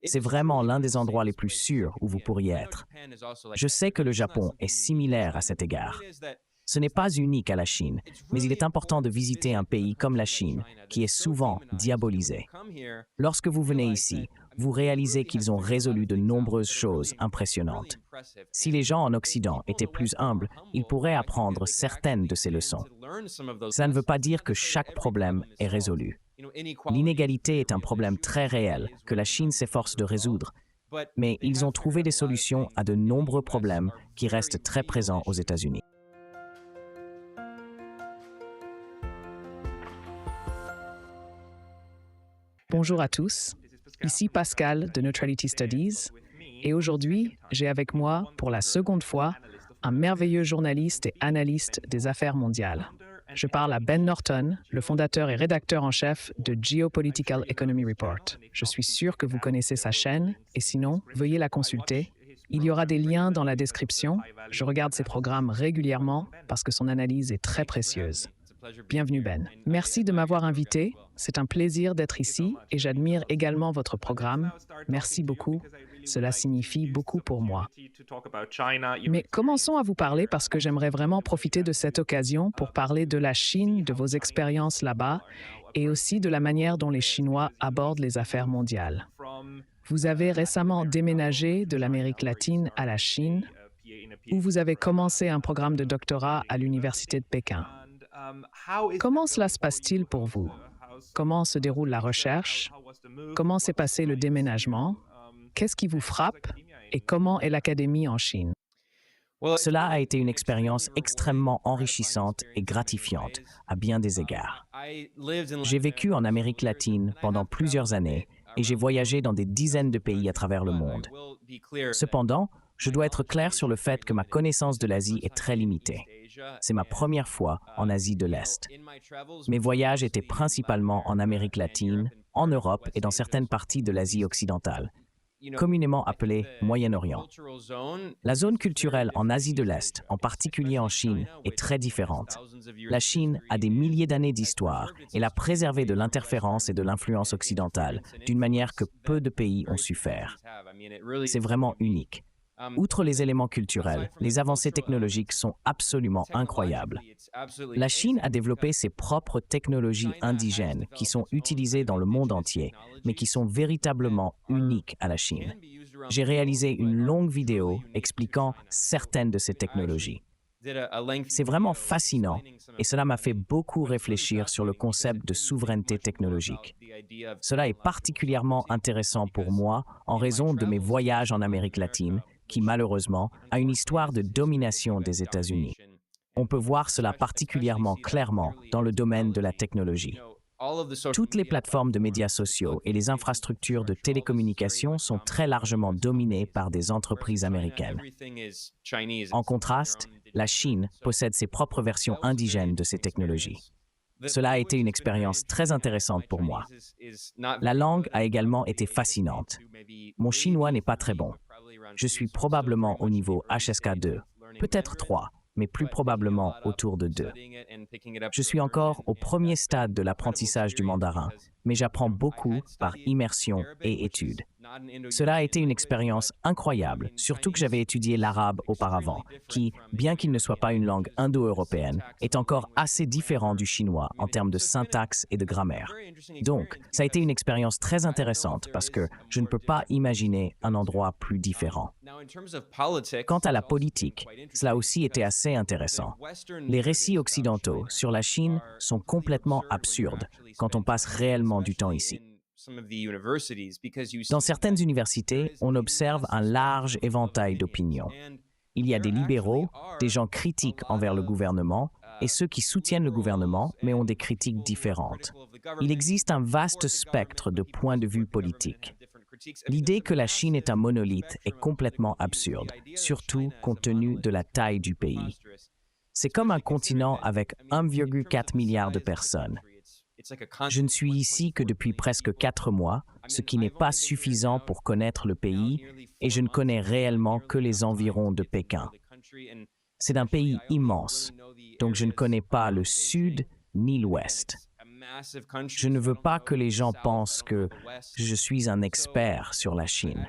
C'est vraiment l'un des endroits les plus sûrs où vous pourriez être. Je sais que le Japon est similaire à cet égard. Ce n'est pas unique à la Chine, mais il est important de visiter un pays comme la Chine, qui est souvent diabolisé. Lorsque vous venez ici, vous réalisez qu'ils ont résolu de nombreuses choses impressionnantes. Si les gens en Occident étaient plus humbles, ils pourraient apprendre certaines de ces leçons. Ça ne veut pas dire que chaque problème est résolu. L'inégalité est un problème très réel que la Chine s'efforce de résoudre, mais ils ont trouvé des solutions à de nombreux problèmes qui restent très présents aux États-Unis. Bonjour à tous, ici Pascal de Neutrality Studies et aujourd'hui j'ai avec moi pour la seconde fois un merveilleux journaliste et analyste des affaires mondiales. Je parle à Ben Norton, le fondateur et rédacteur en chef de Geopolitical Economy Report. Je suis sûr que vous connaissez sa chaîne et sinon, veuillez la consulter. Il y aura des liens dans la description. Je regarde ses programmes régulièrement parce que son analyse est très précieuse. Bienvenue Ben. Merci de m'avoir invité. C'est un plaisir d'être ici et j'admire également votre programme. Merci beaucoup. Cela signifie beaucoup pour moi. Mais commençons à vous parler parce que j'aimerais vraiment profiter de cette occasion pour parler de la Chine, de vos expériences là-bas et aussi de la manière dont les Chinois abordent les affaires mondiales. Vous avez récemment déménagé de l'Amérique latine à la Chine, où vous avez commencé un programme de doctorat à l'Université de Pékin. Comment cela se passe-t-il pour vous? Comment se déroule la recherche? Comment s'est passé le déménagement? Qu'est-ce qui vous frappe? Et comment est l'académie en Chine? Cela a été une expérience extrêmement enrichissante et gratifiante à bien des égards. J'ai vécu en Amérique latine pendant plusieurs années et j'ai voyagé dans des dizaines de pays à travers le monde. Cependant, je dois être clair sur le fait que ma connaissance de l'Asie est très limitée. C'est ma première fois en Asie de l'Est. Mes voyages étaient principalement en Amérique latine, en Europe et dans certaines parties de l'Asie occidentale, communément appelée Moyen-Orient. La zone culturelle en Asie de l'Est, en particulier en Chine, est très différente. La Chine a des milliers d'années d'histoire et l'a préservée de l'interférence et de l'influence occidentale, d'une manière que peu de pays ont su faire. C'est vraiment unique. Outre les éléments culturels, les avancées technologiques sont absolument incroyables. La Chine a développé ses propres technologies indigènes qui sont utilisées dans le monde entier, mais qui sont véritablement uniques à la Chine. J'ai réalisé une longue vidéo expliquant certaines de ces technologies. C'est vraiment fascinant et cela m'a fait beaucoup réfléchir sur le concept de souveraineté technologique. Cela est particulièrement intéressant pour moi en raison de mes voyages en Amérique latine, qui malheureusement a une histoire de domination des États-Unis. On peut voir cela particulièrement clairement dans le domaine de la technologie. Toutes les plateformes de médias sociaux et les infrastructures de télécommunications sont très largement dominées par des entreprises américaines. En contraste, la Chine possède ses propres versions indigènes de ces technologies. Cela a été une expérience très intéressante pour moi. La langue a également été fascinante. Mon chinois n'est pas très bon. Je suis probablement au niveau HSK2, peut-être 3, mais plus probablement autour de 2. Je suis encore au premier stade de l'apprentissage du mandarin, mais j'apprends beaucoup par immersion et études. Cela a été une expérience incroyable, surtout que j'avais étudié l'arabe auparavant, qui, bien qu'il ne soit pas une langue indo-européenne, est encore assez différent du chinois en termes de syntaxe et de grammaire. Donc, ça a été une expérience très intéressante parce que je ne peux pas imaginer un endroit plus différent. Quant à la politique, cela a aussi été assez intéressant. Les récits occidentaux sur la Chine sont complètement absurdes quand on passe réellement du temps ici. Dans certaines universités, on observe un large éventail d'opinions. Il y a des libéraux, des gens critiques envers le gouvernement, et ceux qui soutiennent le gouvernement, mais ont des critiques différentes. Il existe un vaste spectre de points de vue politiques. L'idée que la Chine est un monolithe est complètement absurde, surtout compte tenu de la taille du pays. C'est comme un continent avec 1,4 milliard de personnes. Je ne suis ici que depuis presque 4 mois, ce qui n'est pas suffisant pour connaître le pays, et je ne connais réellement que les environs de Pékin. C'est un pays immense, donc je ne connais pas le sud ni l'ouest. Je ne veux pas que les gens pensent que je suis un expert sur la Chine.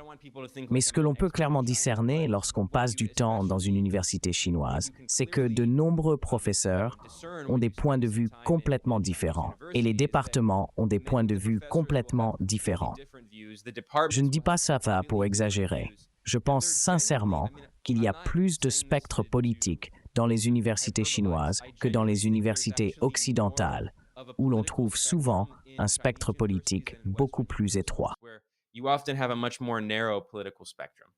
Mais ce que l'on peut clairement discerner lorsqu'on passe du temps dans une université chinoise, c'est que de nombreux professeurs ont des points de vue complètement différents et les départements ont des points de vue complètement différents. Je ne dis pas ça pour exagérer. Je pense sincèrement qu'il y a plus de spectre politique dans les universités chinoises que dans les universités occidentales, où l'on trouve souvent un spectre politique beaucoup plus étroit. You often have a much more narrow political spectrum.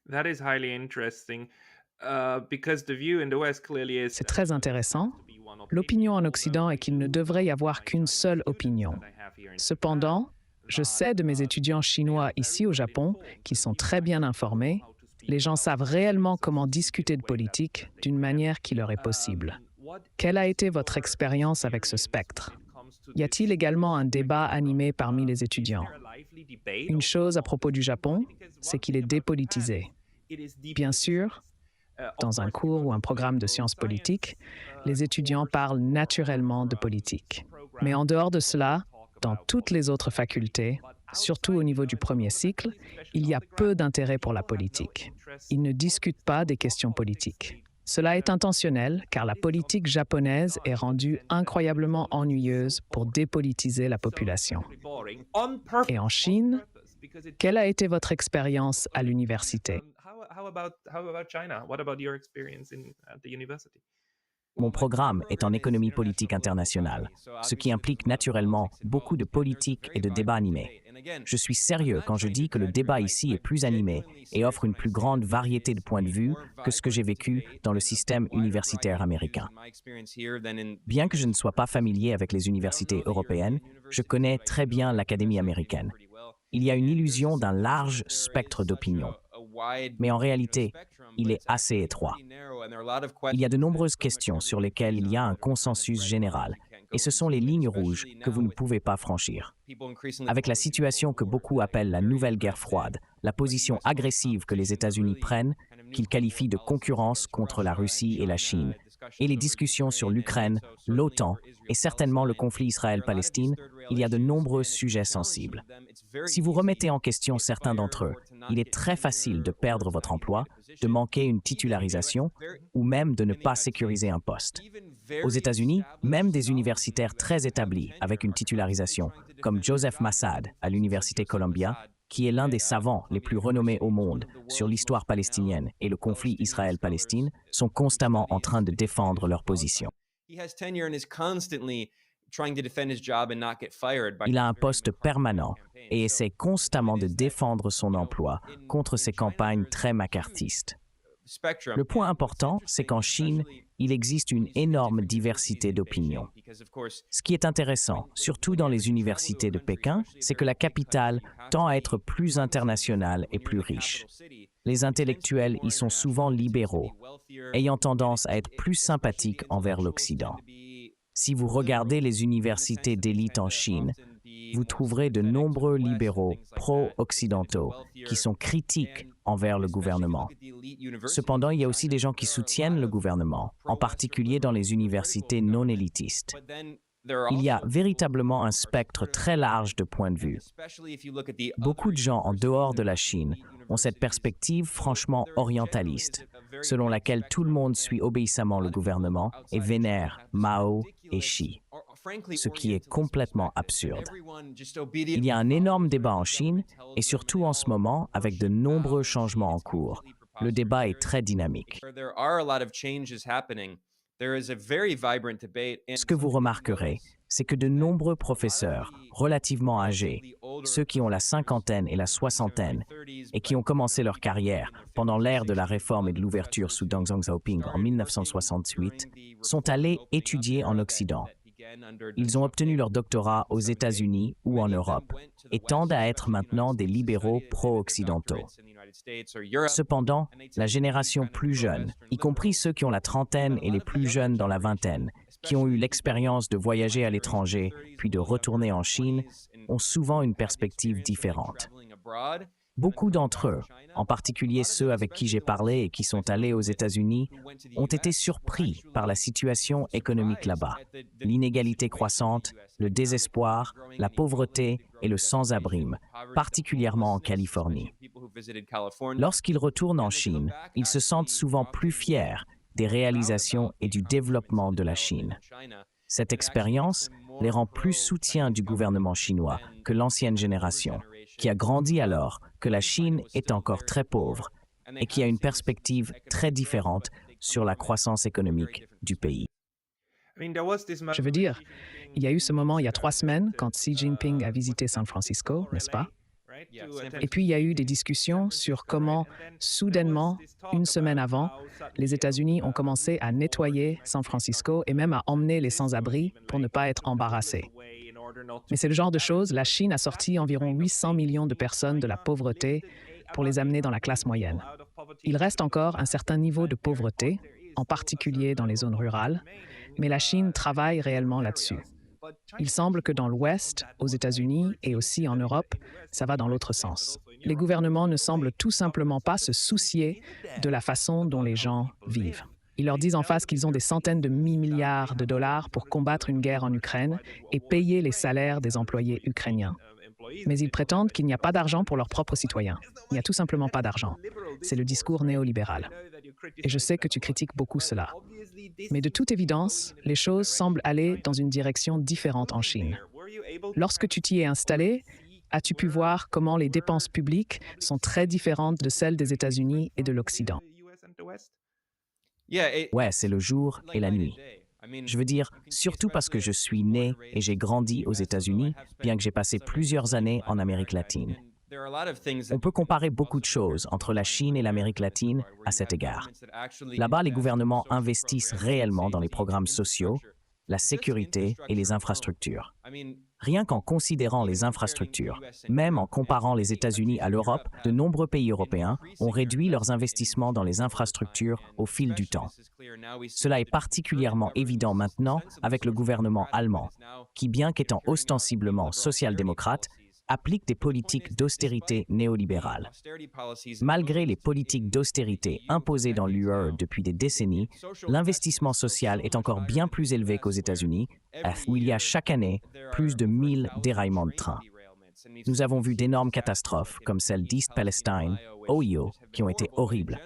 That is highly interesting, because the view in the West clearly is. C'est très intéressant. L'opinion en Occident est qu'il ne devrait y avoir qu'une seule opinion. Cependant, je sais de mes étudiants chinois ici au Japon qui sont très bien informés. Les gens savent réellement comment discuter de politique d'une manière qui leur est possible. Quelle a été votre expérience avec ce spectre? Y a-t-il également un débat animé parmi les étudiants? Une chose à propos du Japon, c'est qu'il est dépolitisé. Bien sûr, dans un cours ou un programme de sciences politiques, les étudiants parlent naturellement de politique. Mais en dehors de cela, dans toutes les autres facultés, surtout au niveau du premier cycle, il y a peu d'intérêt pour la politique. Ils ne discutent pas des questions politiques. Cela est intentionnel car la politique japonaise est rendue incroyablement ennuyeuse pour dépolitiser la population. Et en Chine, quelle a été votre expérience à l'université? How about China? What about your experience at the university? Mon programme est en économie politique internationale, ce qui implique naturellement beaucoup de politique et de débats animés. Je suis sérieux quand je dis que le débat ici est plus animé et offre une plus grande variété de points de vue que ce que j'ai vécu dans le système universitaire américain. Bien que je ne sois pas familier avec les universités européennes, je connais très bien l'Académie américaine. Il y a une illusion d'un large spectre d'opinions. Mais en réalité, il est assez étroit. Il y a de nombreuses questions sur lesquelles il y a un consensus général, et ce sont les lignes rouges que vous ne pouvez pas franchir. Avec la situation que beaucoup appellent la nouvelle guerre froide, la position agressive que les États-Unis prennent, qu'ils qualifient de concurrence contre la Russie et la Chine, et les discussions sur l'Ukraine, l'OTAN et certainement le conflit Israël-Palestine, il y a de nombreux sujets sensibles. Si vous remettez en question certains d'entre eux, il est très facile de perdre votre emploi, de manquer une titularisation ou même de ne pas sécuriser un poste. Aux États-Unis, même des universitaires très établis avec une titularisation, comme Joseph Massad à l'Université Columbia, qui est l'un des savants les plus renommés au monde sur l'histoire palestinienne et le conflit Israël-Palestine, sont constamment en train de défendre leur position. Il a un poste permanent et essaie constamment de défendre son emploi contre ces campagnes très macartistes. Le point important, c'est qu'en Chine, il existe une énorme diversité d'opinions. Ce qui est intéressant, surtout dans les universités de Pékin, c'est que la capitale tend à être plus internationale et plus riche. Les intellectuels y sont souvent libéraux, ayant tendance à être plus sympathiques envers l'Occident. Si vous regardez les universités d'élite en Chine, vous trouverez de nombreux libéraux pro-occidentaux qui sont critiques envers le gouvernement. Cependant, il y a aussi des gens qui soutiennent le gouvernement, en particulier dans les universités non élitistes. Il y a véritablement un spectre très large de points de vue. Beaucoup de gens en dehors de la Chine ont cette perspective franchement orientaliste, selon laquelle tout le monde suit obéissamment le gouvernement et vénère Mao et Xi, ce qui est complètement absurde. Il y a un énorme débat en Chine et surtout en ce moment avec de nombreux changements en cours. Le débat est très dynamique. Ce que vous remarquerez, c'est que de nombreux professeurs relativement âgés, ceux qui ont la cinquantaine et la soixantaine, et qui ont commencé leur carrière pendant l'ère de la réforme et de l'ouverture sous Deng Xiaoping en 1968, sont allés étudier en Occident. Ils ont obtenu leur doctorat aux États-Unis ou en Europe et tendent à être maintenant des libéraux pro-occidentaux. Cependant, la génération plus jeune, y compris ceux qui ont la trentaine et les plus jeunes dans la vingtaine, qui ont eu l'expérience de voyager à l'étranger puis de retourner en Chine, ont souvent une perspective différente. Beaucoup d'entre eux, en particulier ceux avec qui j'ai parlé et qui sont allés aux États-Unis, ont été surpris par la situation économique là-bas. L'inégalité croissante, le désespoir, la pauvreté et le sans-abrisme, particulièrement en Californie. Lorsqu'ils retournent en Chine, ils se sentent souvent plus fiers des réalisations et du développement de la Chine. Cette expérience les rend plus soutiens du gouvernement chinois que l'ancienne génération, qui a grandi alors que la Chine est encore très pauvre et qui a une perspective très différente sur la croissance économique du pays. Je veux dire, il y a eu ce moment il y a 3 semaines quand Xi Jinping a visité San Francisco, n'est-ce pas? Et puis il y a eu des discussions sur comment, soudainement, une semaine avant, les États-Unis ont commencé à nettoyer San Francisco et même à emmener les sans-abri pour ne pas être embarrassés. Mais c'est le genre de choses, la Chine a sorti environ 800 millions de personnes de la pauvreté pour les amener dans la classe moyenne. Il reste encore un certain niveau de pauvreté, en particulier dans les zones rurales, mais la Chine travaille réellement là-dessus. Il semble que dans l'Ouest, aux États-Unis et aussi en Europe, ça va dans l'autre sens. Les gouvernements ne semblent tout simplement pas se soucier de la façon dont les gens vivent. Ils leur disent en face qu'ils ont des centaines de milliards de dollars pour combattre une guerre en Ukraine et payer les salaires des employés ukrainiens. Mais ils prétendent qu'il n'y a pas d'argent pour leurs propres citoyens. Il n'y a tout simplement pas d'argent. C'est le discours néolibéral. Et je sais que tu critiques beaucoup cela. Mais de toute évidence, les choses semblent aller dans une direction différente en Chine. Lorsque tu t'y es installé, as-tu pu voir comment les dépenses publiques sont très différentes de celles des États-Unis et de l'Occident? Ouais, c'est le jour et la nuit. Je veux dire, surtout parce que je suis né et j'ai grandi aux États-Unis, bien que j'ai passé plusieurs années en Amérique latine. On peut comparer beaucoup de choses entre la Chine et l'Amérique latine à cet égard. Là-bas, les gouvernements investissent réellement dans les programmes sociaux, la sécurité et les infrastructures. Rien qu'en considérant les infrastructures, même en comparant les États-Unis à l'Europe, de nombreux pays européens ont réduit leurs investissements dans les infrastructures au fil du temps. Cela est particulièrement évident maintenant avec le gouvernement allemand, qui, bien qu'étant ostensiblement social-démocrate, applique des politiques d'austérité néolibérales. Malgré les politiques d'austérité imposées dans l'UE depuis des décennies, l'investissement social est encore bien plus élevé qu'aux États-Unis, où il y a chaque année plus de 1000 déraillements de trains. Nous avons vu d'énormes catastrophes, comme celle d'East Palestine, Ohio, qui ont été horribles.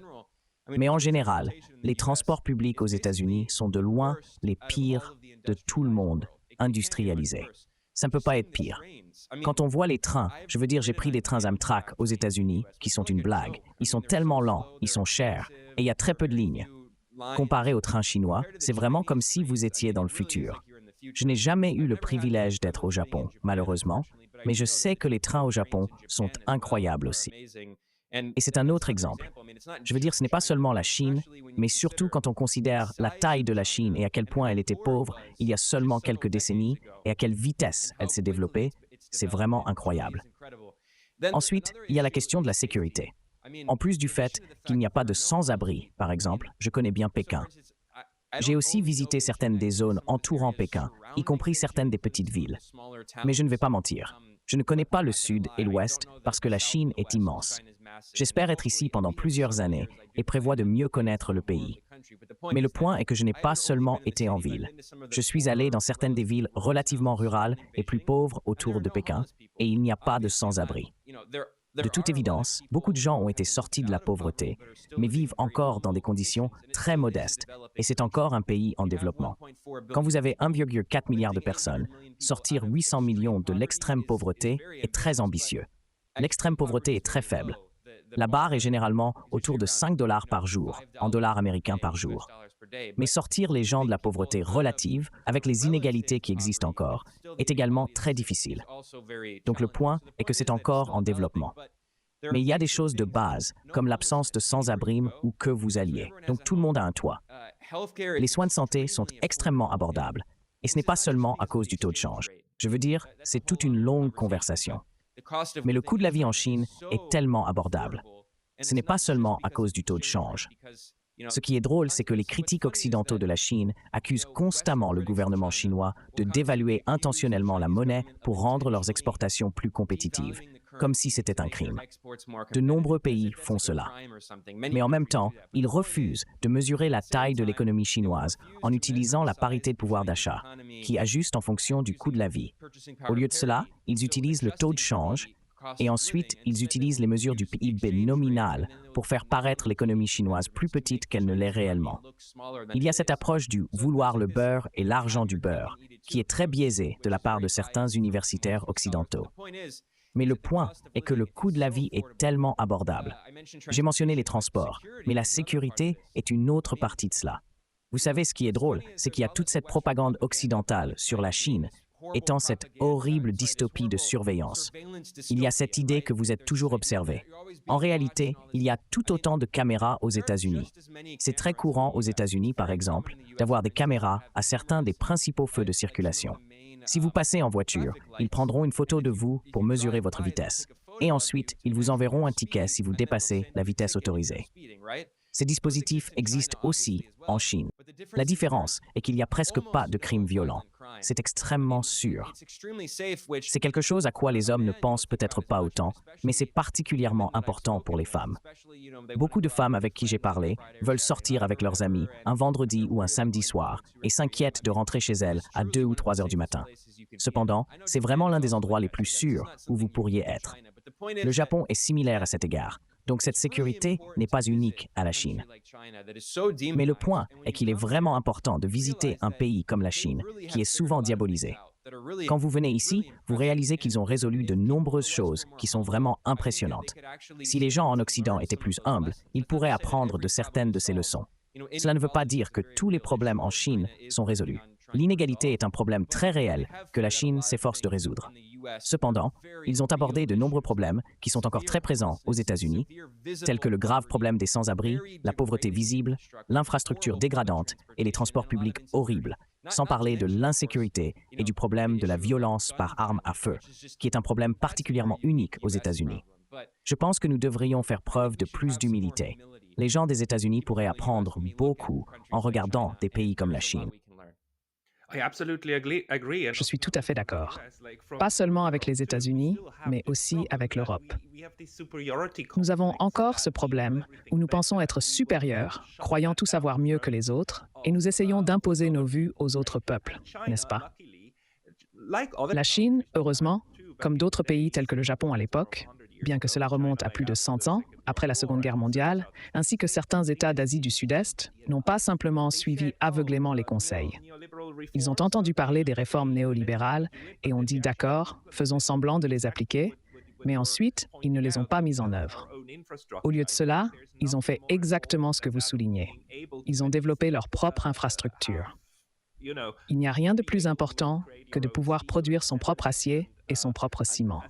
Mais en général, les transports publics aux États-Unis sont de loin les pires de tout le monde industrialisé. Ça ne peut pas être pire. Quand on voit les trains, je veux dire, j'ai pris des trains Amtrak aux États-Unis, qui sont une blague. Ils sont tellement lents, ils sont chers, et il y a très peu de lignes. Comparé aux trains chinois, c'est vraiment comme si vous étiez dans le futur. Je n'ai jamais eu le privilège d'être au Japon, malheureusement, mais je sais que les trains au Japon sont incroyables aussi. Et c'est un autre exemple. Je veux dire, ce n'est pas seulement la Chine, mais surtout quand on considère la taille de la Chine et à quel point elle était pauvre il y a seulement quelques décennies et à quelle vitesse elle s'est développée, c'est vraiment incroyable. Ensuite, il y a la question de la sécurité. En plus du fait qu'il n'y a pas de sans-abri, par exemple, je connais bien Pékin. J'ai aussi visité certaines des zones entourant Pékin, y compris certaines des petites villes. Mais je ne vais pas mentir. Je ne connais pas le sud et l'ouest parce que la Chine est immense. J'espère être ici pendant plusieurs années et prévois de mieux connaître le pays. Mais le point est que je n'ai pas seulement été en ville. Je suis allé dans certaines des villes relativement rurales et plus pauvres autour de Pékin, et il n'y a pas de sans-abri. De toute évidence, beaucoup de gens ont été sortis de la pauvreté, mais vivent encore dans des conditions très modestes, et c'est encore un pays en développement. Quand vous avez 1,4 milliard de personnes, sortir 800 millions de l'extrême pauvreté est très ambitieux. L'extrême pauvreté est très faible. La barre est généralement autour de 5 $ par jour, en dollars américains par jour. Mais sortir les gens de la pauvreté relative, avec les inégalités qui existent encore, est également très difficile. Donc le point est que c'est encore en développement. Mais il y a des choses de base, comme l'absence de sans-abrisme ou que vous alliez. Donc tout le monde a un toit. Les soins de santé sont extrêmement abordables. Et ce n'est pas seulement à cause du taux de change. Je veux dire, c'est toute une longue conversation. Mais le coût de la vie en Chine est tellement abordable. Ce n'est pas seulement à cause du taux de change. Ce qui est drôle, c'est que les critiques occidentaux de la Chine accusent constamment le gouvernement chinois de dévaluer intentionnellement la monnaie pour rendre leurs exportations plus compétitives. comme si c'était un crime. De nombreux pays font cela. Mais en même temps, ils refusent de mesurer la taille de l'économie chinoise en utilisant la parité de pouvoir d'achat, qui ajuste en fonction du coût de la vie. Au lieu de cela, ils utilisent le taux de change et ensuite, ils utilisent les mesures du PIB nominal pour faire paraître l'économie chinoise plus petite qu'elle ne l'est réellement. Il y a cette approche du « vouloir le beurre et l'argent du beurre » qui est très biaisée de la part de certains universitaires occidentaux. Mais le point est que le coût de la vie est tellement abordable. J'ai mentionné les transports, mais la sécurité est une autre partie de cela. Vous savez, ce qui est drôle, c'est qu'il y a toute cette propagande occidentale sur la Chine étant cette horrible dystopie de surveillance. Il y a cette idée que vous êtes toujours observé. En réalité, il y a tout autant de caméras aux États-Unis. C'est très courant aux États-Unis, par exemple, d'avoir des caméras à certains des principaux feux de circulation. Si vous passez en voiture, ils prendront une photo de vous pour mesurer votre vitesse. Et ensuite, ils vous enverront un ticket si vous dépassez la vitesse autorisée. Ces dispositifs existent aussi en Chine. La différence est qu'il n'y a presque pas de crimes violents. C'est extrêmement sûr. C'est quelque chose à quoi les hommes ne pensent peut-être pas autant, mais c'est particulièrement important pour les femmes. Beaucoup de femmes avec qui j'ai parlé veulent sortir avec leurs amis un vendredi ou un samedi soir et s'inquiètent de rentrer chez elles à 2 ou 3 heures du matin. Cependant, c'est vraiment l'un des endroits les plus sûrs où vous pourriez être. Le Japon est similaire à cet égard. Donc cette sécurité n'est pas unique à la Chine. Mais le point est qu'il est vraiment important de visiter un pays comme la Chine, qui est souvent diabolisé. Quand vous venez ici, vous réalisez qu'ils ont résolu de nombreuses choses qui sont vraiment impressionnantes. Si les gens en Occident étaient plus humbles, ils pourraient apprendre de certaines de ces leçons. Cela ne veut pas dire que tous les problèmes en Chine sont résolus. L'inégalité est un problème très réel que la Chine s'efforce de résoudre. Cependant, ils ont abordé de nombreux problèmes qui sont encore très présents aux États-Unis, tels que le grave problème des sans-abri, la pauvreté visible, l'infrastructure dégradante et les transports publics horribles, sans parler de l'insécurité et du problème de la violence par arme à feu, qui est un problème particulièrement unique aux États-Unis. Je pense que nous devrions faire preuve de plus d'humilité. Les gens des États-Unis pourraient apprendre beaucoup en regardant des pays comme la Chine. Je suis tout à fait d'accord. Pas seulement avec les États-Unis, mais aussi avec l'Europe. Nous avons encore ce problème où nous pensons être supérieurs, croyant tout savoir mieux que les autres, et nous essayons d'imposer nos vues aux autres peuples, n'est-ce pas? La Chine, heureusement, comme d'autres pays tels que le Japon à l'époque, bien que cela remonte à plus de 100 ans, après la Seconde Guerre mondiale, ainsi que certains États d'Asie du Sud-Est, n'ont pas simplement suivi aveuglément les conseils. Ils ont entendu parler des réformes néolibérales et ont dit d'accord, faisons semblant de les appliquer, mais ensuite, ils ne les ont pas mises en œuvre. Au lieu de cela, ils ont fait exactement ce que vous soulignez. Ils ont développé leur propre infrastructure. Il n'y a rien de plus important que de pouvoir produire son propre acier et son propre ciment.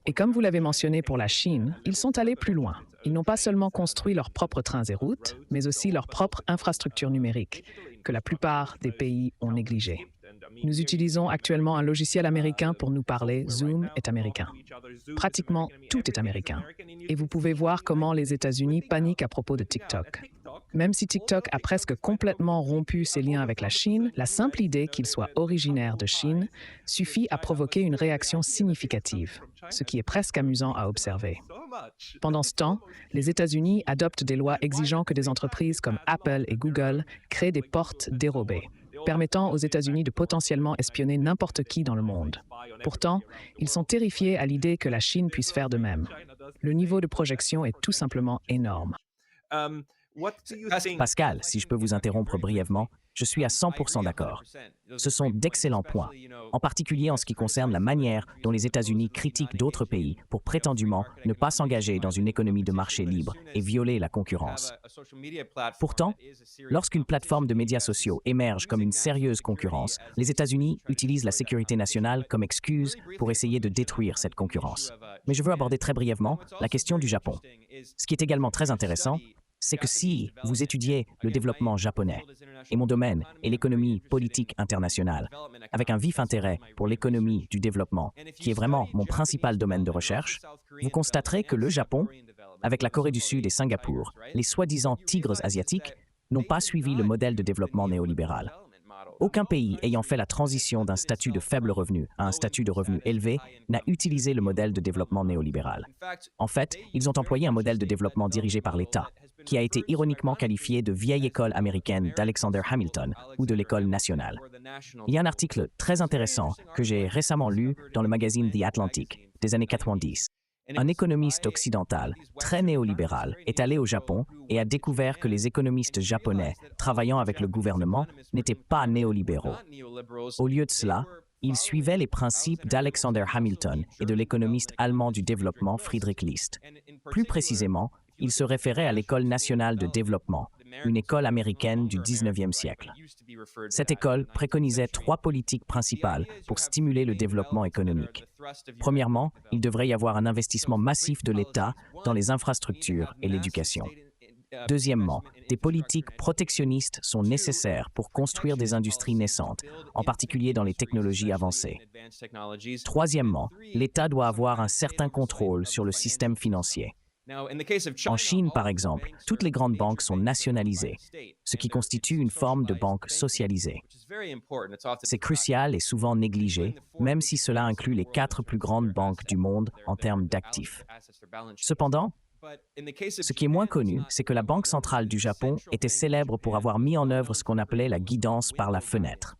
Et comme vous l'avez mentionné pour la Chine, ils sont allés plus loin. Ils n'ont pas seulement construit leurs propres trains et routes, mais aussi leur propre infrastructure numérique, que la plupart des pays ont négligée. Nous utilisons actuellement un logiciel américain pour nous parler. Zoom est américain. Pratiquement tout est américain. Et vous pouvez voir comment les États-Unis paniquent à propos de TikTok. Même si TikTok a presque complètement rompu ses liens avec la Chine, la simple idée qu'il soit originaire de Chine suffit à provoquer une réaction significative, ce qui est presque amusant à observer. Pendant ce temps, les États-Unis adoptent des lois exigeant que des entreprises comme Apple et Google créent des portes dérobées, permettant aux États-Unis de potentiellement espionner n'importe qui dans le monde. Pourtant, ils sont terrifiés à l'idée que la Chine puisse faire de même. Le niveau de projection est tout simplement énorme. Pascal, si je peux vous interrompre brièvement, je suis à 100% d'accord. Ce sont d'excellents points, en particulier en ce qui concerne la manière dont les États-Unis critiquent d'autres pays pour prétendument ne pas s'engager dans une économie de marché libre et violer la concurrence. Pourtant, lorsqu'une plateforme de médias sociaux émerge comme une sérieuse concurrence, les États-Unis utilisent la sécurité nationale comme excuse pour essayer de détruire cette concurrence. Mais je veux aborder très brièvement la question du Japon. Ce qui est également très intéressant, c'est que si vous étudiez le développement japonais, et mon domaine est l'économie politique internationale, avec un vif intérêt pour l'économie du développement, qui est vraiment mon principal domaine de recherche, vous constaterez que le Japon, avec la Corée du Sud et Singapour, les soi-disant tigres asiatiques, n'ont pas suivi le modèle de développement néolibéral. Aucun pays ayant fait la transition d'un statut de faible revenu à un statut de revenu élevé n'a utilisé le modèle de développement néolibéral. En fait, ils ont employé un modèle de développement dirigé par l'État, qui a été ironiquement qualifié de vieille école américaine d'Alexander Hamilton ou de l'école nationale. Il y a un article très intéressant que j'ai récemment lu dans le magazine The Atlantic des années 90. Un économiste occidental, très néolibéral, est allé au Japon et a découvert que les économistes japonais travaillant avec le gouvernement n'étaient pas néolibéraux. Au lieu de cela, ils suivaient les principes d'Alexander Hamilton et de l'économiste allemand du développement Friedrich List. Plus précisément, ils se référaient à l'École nationale de développement, une école américaine du 19e siècle. Cette école préconisait 3 politiques principales pour stimuler le développement économique. Premièrement, il devrait y avoir un investissement massif de l'État dans les infrastructures et l'éducation. Deuxièmement, des politiques protectionnistes sont nécessaires pour construire des industries naissantes, en particulier dans les technologies avancées. Troisièmement, l'État doit avoir un certain contrôle sur le système financier. En Chine, par exemple, toutes les grandes banques sont nationalisées, ce qui constitue une forme de banque socialisée. C'est crucial et souvent négligé, même si cela inclut les 4 plus grandes banques du monde en termes d'actifs. Cependant, ce qui est moins connu, c'est que la Banque centrale du Japon était célèbre pour avoir mis en œuvre ce qu'on appelait la guidance par la fenêtre.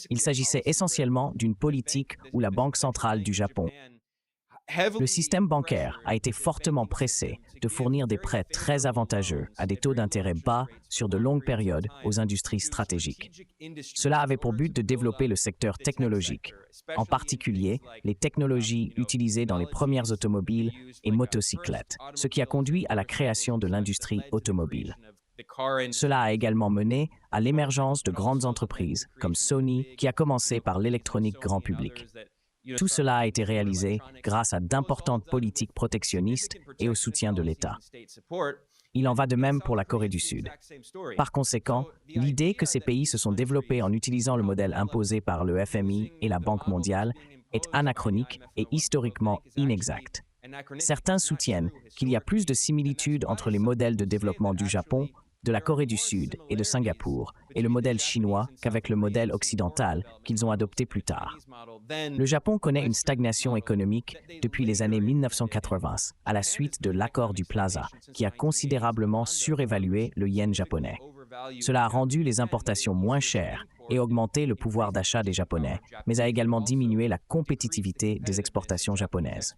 Il s'agissait essentiellement d'une politique où la Banque centrale du Japon, le système bancaire a été fortement pressé de fournir des prêts très avantageux à des taux d'intérêt bas sur de longues périodes aux industries stratégiques. Cela avait pour but de développer le secteur technologique, en particulier les technologies utilisées dans les premières automobiles et motocyclettes, ce qui a conduit à la création de l'industrie automobile. Cela a également mené à l'émergence de grandes entreprises comme Sony, qui a commencé par l'électronique grand public. Tout cela a été réalisé grâce à d'importantes politiques protectionnistes et au soutien de l'État. Il en va de même pour la Corée du Sud. Par conséquent, l'idée que ces pays se sont développés en utilisant le modèle imposé par le FMI et la Banque mondiale est anachronique et historiquement inexacte. Certains soutiennent qu'il y a plus de similitudes entre les modèles de développement du Japon, de la Corée du Sud et de Singapour et le modèle chinois qu'avec le modèle occidental qu'ils ont adopté plus tard. Le Japon connaît une stagnation économique depuis les années 1980 à la suite de l'accord du Plaza qui a considérablement surévalué le yen japonais. Cela a rendu les importations moins chères et augmenté le pouvoir d'achat des Japonais, mais a également diminué la compétitivité des exportations japonaises.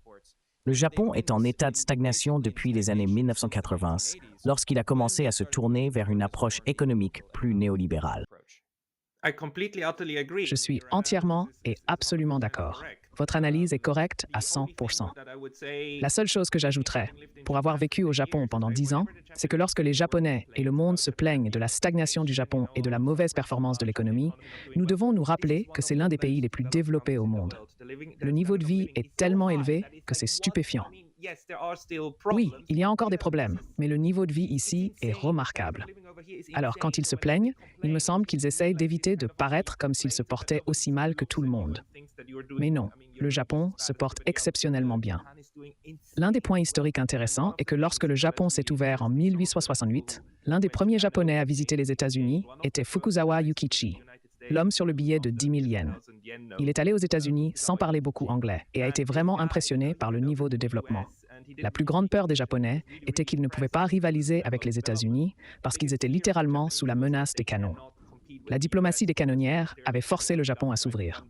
Le Japon est en état de stagnation depuis les années 1980, lorsqu'il a commencé à se tourner vers une approche économique plus néolibérale. Je suis entièrement et absolument d'accord. Votre analyse est correcte à 100%. La seule chose que j'ajouterais, pour avoir vécu au Japon pendant 10 ans, c'est que lorsque les Japonais et le monde se plaignent de la stagnation du Japon et de la mauvaise performance de l'économie, nous devons nous rappeler que c'est l'un des pays les plus développés au monde. Le niveau de vie est tellement élevé que c'est stupéfiant. Oui, il y a encore des problèmes, mais le niveau de vie ici est remarquable. Alors, quand ils se plaignent, il me semble qu'ils essayent d'éviter de paraître comme s'ils se portaient aussi mal que tout le monde. Mais non, le Japon se porte exceptionnellement bien. L'un des points historiques intéressants est que lorsque le Japon s'est ouvert en 1868, l'un des premiers Japonais à visiter les États-Unis était Fukuzawa Yukichi, l'homme sur le billet de 10 000 yens. Il est allé aux États-Unis sans parler beaucoup anglais et a été vraiment impressionné par le niveau de développement. La plus grande peur des Japonais était qu'ils ne pouvaient pas rivaliser avec les États-Unis parce qu'ils étaient littéralement sous la menace des canons. La diplomatie des canonnières avait forcé le Japon à s'ouvrir.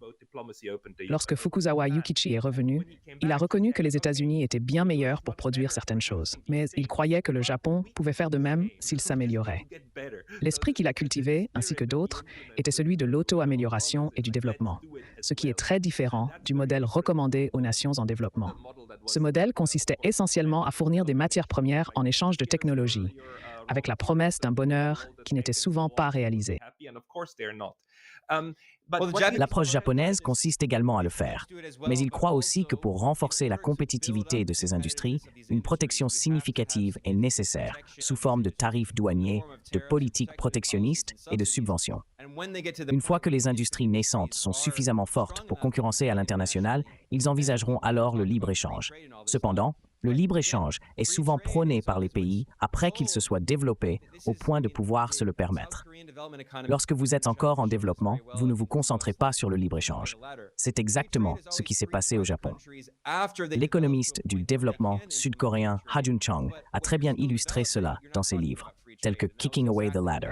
Lorsque Fukuzawa Yukichi est revenu, il a reconnu que les États-Unis étaient bien meilleurs pour produire certaines choses, mais il croyait que le Japon pouvait faire de même s'il s'améliorait. L'esprit qu'il a cultivé, ainsi que d'autres, était celui de l'auto-amélioration et du développement, ce qui est très différent du modèle recommandé aux nations en développement. Ce modèle consistait essentiellement à fournir des matières premières en échange de technologies, avec la promesse d'un bonheur qui n'était souvent pas réalisé. L'approche japonaise consiste également à le faire, mais il croit aussi que pour renforcer la compétitivité de ces industries, une protection significative est nécessaire sous forme de tarifs douaniers, de politiques protectionnistes et de subventions. Une fois que les industries naissantes sont suffisamment fortes pour concurrencer à l'international, ils envisageront alors le libre-échange. Cependant, Le libre-échange est souvent prôné par les pays après qu'ils se soient développés au point de pouvoir se le permettre. Lorsque vous êtes encore en développement, vous ne vous concentrez pas sur le libre-échange. C'est exactement ce qui s'est passé au Japon. L'économiste du développement sud-coréen Ha Jun Chong a très bien illustré cela dans ses livres, tels que Kicking Away the Ladder.